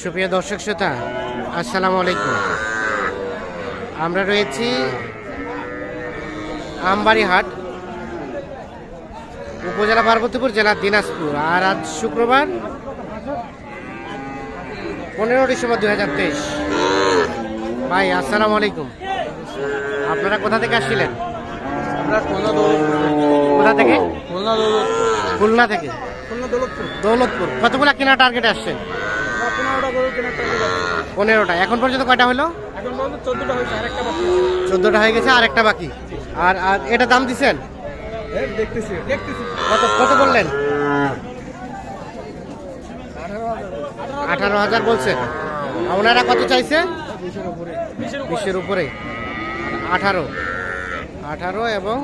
সুপ্রিয় দর্শক শ্রোতা, আসসালামু আলাইকুম। আমরা রয়েছি আমবাড়িহাট, উপজেলা পার্বতীপুর, জেলা দিনাজপুর। আর আজ শুক্রবার 15 ডিসেম্বর 2023। ভাই আসসালামু আলাইকুম। আপনারা কোথা থেকে আসছিলেন? কোথা থেকে? খুলনা থেকে। দৌলতপুর। কতগুলা কেনার টার্গেট আসছেন? 15টা। এখন পর্যন্ত কয়টা হলো? 14টা হয়ে গেছে, আর একটা বাকি। আর এটা দাম দিচ্ছেন? কত বললেন? 18,000 বলছেন। ওনারা কত চাইছে? 20-এর উপরে। 18 এবং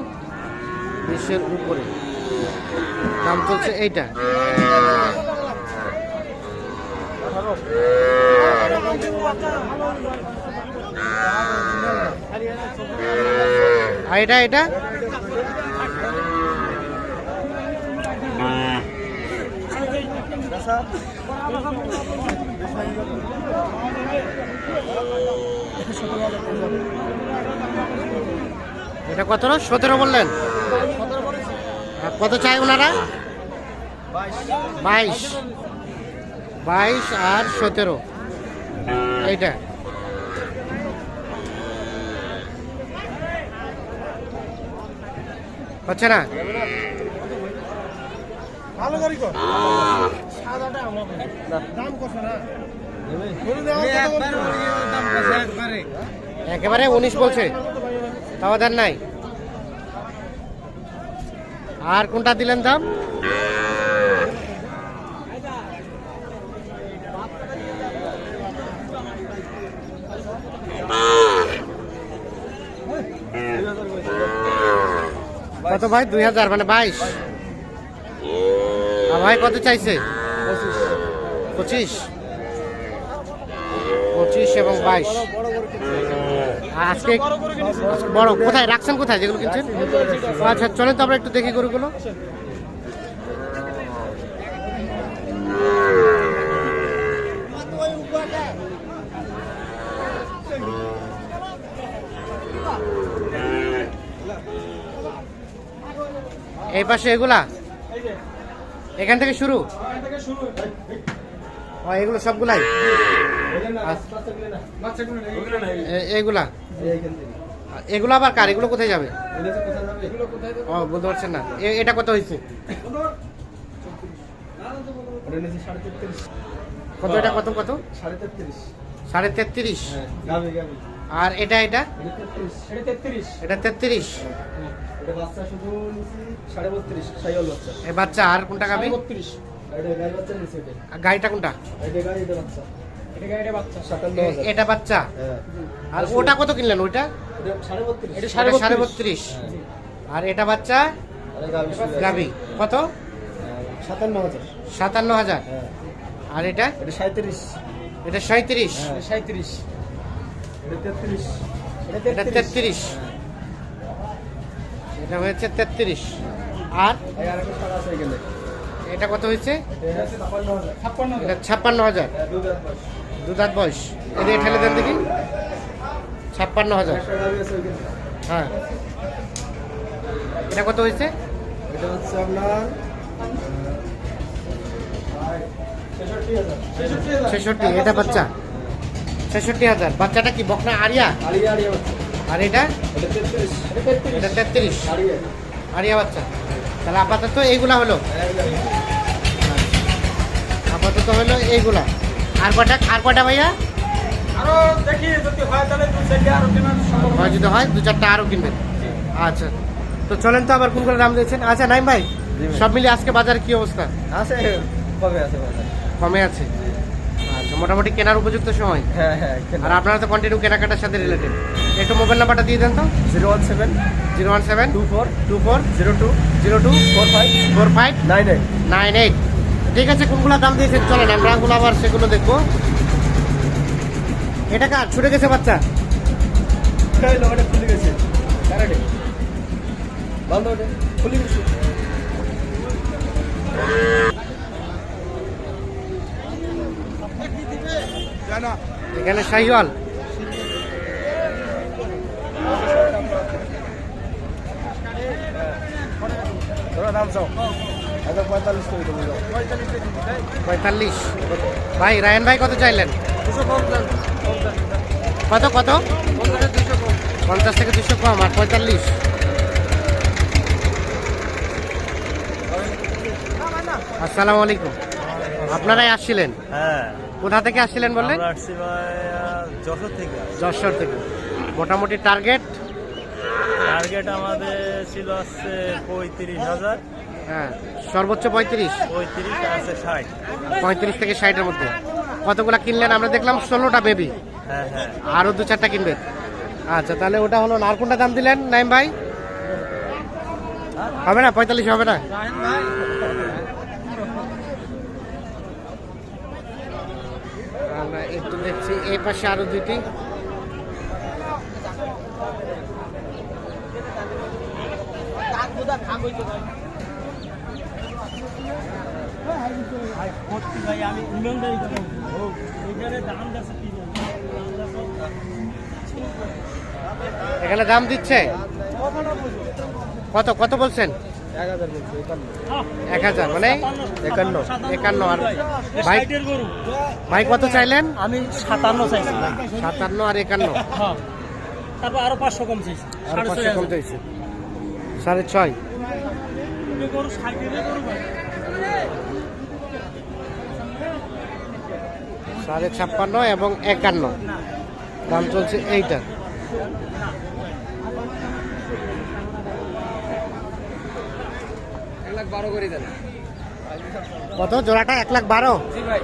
20-এর উপরে দাম চলছে এইটা। আর এটা এটা এটা কত? 17 বললেন। কত চাই ওনারা? 22 আর 17 এইটা। হচ্ছে না? একেবারে 19 বলছে, তাও দেন নাই। আর কোনটা দিলেন দাম? কত ভাই? 2000 মানে 22। ভাই কত চাইছে? 25 এবং 22। আজকে বড় কোথায় রাখছেন? কোথায় যেগুলো কিনছেন? আচ্ছা চলেন তো আমরা একটু দেখি গরুগুলো। এই পাশে এগুলা এখান থেকে শুরু? এগুলো সবগুলাই এগুলা এগুলো আবার কার? এগুলো কোথায় যাবে? বলতে পারছেন না। এটা কত হয়েছে? কত? এটা কত? 33.5। আর এটা 33। এই বাচ্চা আর কোনটা গাবি? গাড়িটা কোনটা? এটা বাচ্চা। আর ওটা কত কিনলেন? ওইটা 32.5। আর এটা বাচ্চা গাবি কত? 57,000। আর এটা 37। এটা 37। এটা 33। এটা হয়েছে 33। আর এটা কত হয়েছে? এটা 56,000। দুধাত বয়স। এদিকে ঠেলে দেন দেখি। 56,000। হ্যাঁ। এটা কত হয়েছে? এটা হচ্ছে আপনার 66। এটা বাচ্চা 66,000। বাচ্চাটা কি বকনা আরিয়া? আর এটা 33 আরিয়া বাচ্চা। তাহলে আপাতত এইগুলা হলো, আপাতত হলো এইগুলা। আর কটা ভাইয়া? আরো দেখি যদি হয় তাহলে যদি হয় 2-4টা আরো কিনবেন। আচ্ছা তো চলেন তো। আবার কোন কোন দাম দিয়েছেন? আচ্ছা নাইম ভাই, সব মিলিয়ে আজকে বাজারে কি অবস্থা? কমে আছে। আচ্ছা মোটামুটি কেনার উপযুক্ত সময়। হ্যাঁ। আর আপনারা তো কন্টিনিউ কেনাকাটার সাথে রিলেটেড। একটু মোবাইল নাম্বারটা দিয়ে দেন তো। 017-24-02-4598। ঠিক আছে, কোনগুলো দাম দিয়েছেন চলেন আমরা ওগুলো আবার সেগুলো দেখবো। এটা কার ছুটে গেছে বাচ্চা? খুলে গেছে খুলে গেছে। এখানে শাহিওয়াল। দাম চাও 45 করে দেবো 45। ভাই রায়ন ভাই কত চাইলেন? 250 কত কত? 50 থেকে 200 কম আর 45। আসসালামু আলাইকুম। আপনারাই আসছিলেন? হ্যাঁ, কোথা থেকে আসছিলেন বললেন? আমরা আসছি ভাই যশোর থেকে। যশোর থেকে। মোটামুটি টার্গেট? টার্গেট আমাদের ছিল হচ্ছে 35,000। হ্যাঁ, সর্বোচ্চ 35। 35 আছে 60। 35 থেকে 60-এর মধ্যে। কতগুলা কিনলেন? আমরা দেখলাম 16টা বেবি। হ্যাঁ হ্যাঁ, আরো 2-4টা কিনবেন। আচ্ছা, তাহলে ওটা হলো। আর কোনটা দাম দিলেন নাইম ভাই? হবে না 45 হবে না? আমরা একটু দেখছি এই পাশে আরো দুইটি। এখানে দাম দিচ্ছে কত কত বলছেন? 1000 মানে 51। আর ভাই ভাই কত চাইলেন? আমি 57 চাইছি 57 আর 51। হ্যাঁ, তারপর আরো 500 কম চাইছি আর 500 কম চাইছে 6.5। গরু 60 গরু ভাই 56.5 এবং 51 দাম চলছে এইটা। কত জোড়াটা? 1,12,000। জি ভাই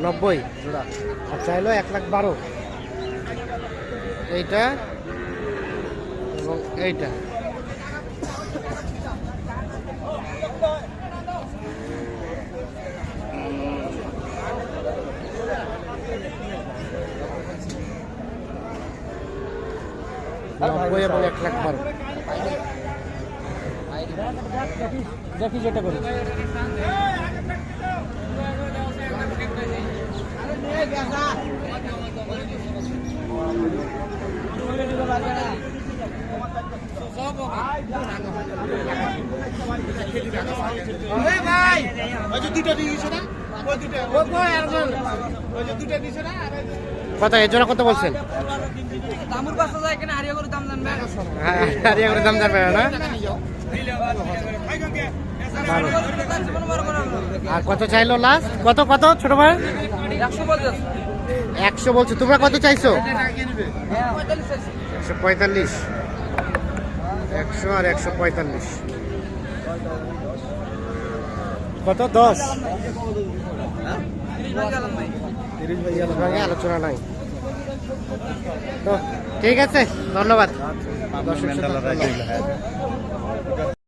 90 জোড়া। আচ্ছা, হলো 1,12,000 এইটা এবং এইটা। নব্বই এবং 1,12,000। দেখি যেটা করি কত এই জোড়া কত বলছেন? দামুর বাসা যায় কেন হারিয়া করে দাম জানবে হারিয়া করে দাম জানবে না? আর কত চাইলো লাস্ট? কত কত ছোট ভাই? 100 বলছো। তোমরা কত চাইছো? 145। 100 আর 145 কত? 10 আলোচনা নাই তো। ঠিক আছে, ধন্যবাদ। দর্শক শ্রোতা, ধন্যবাদ।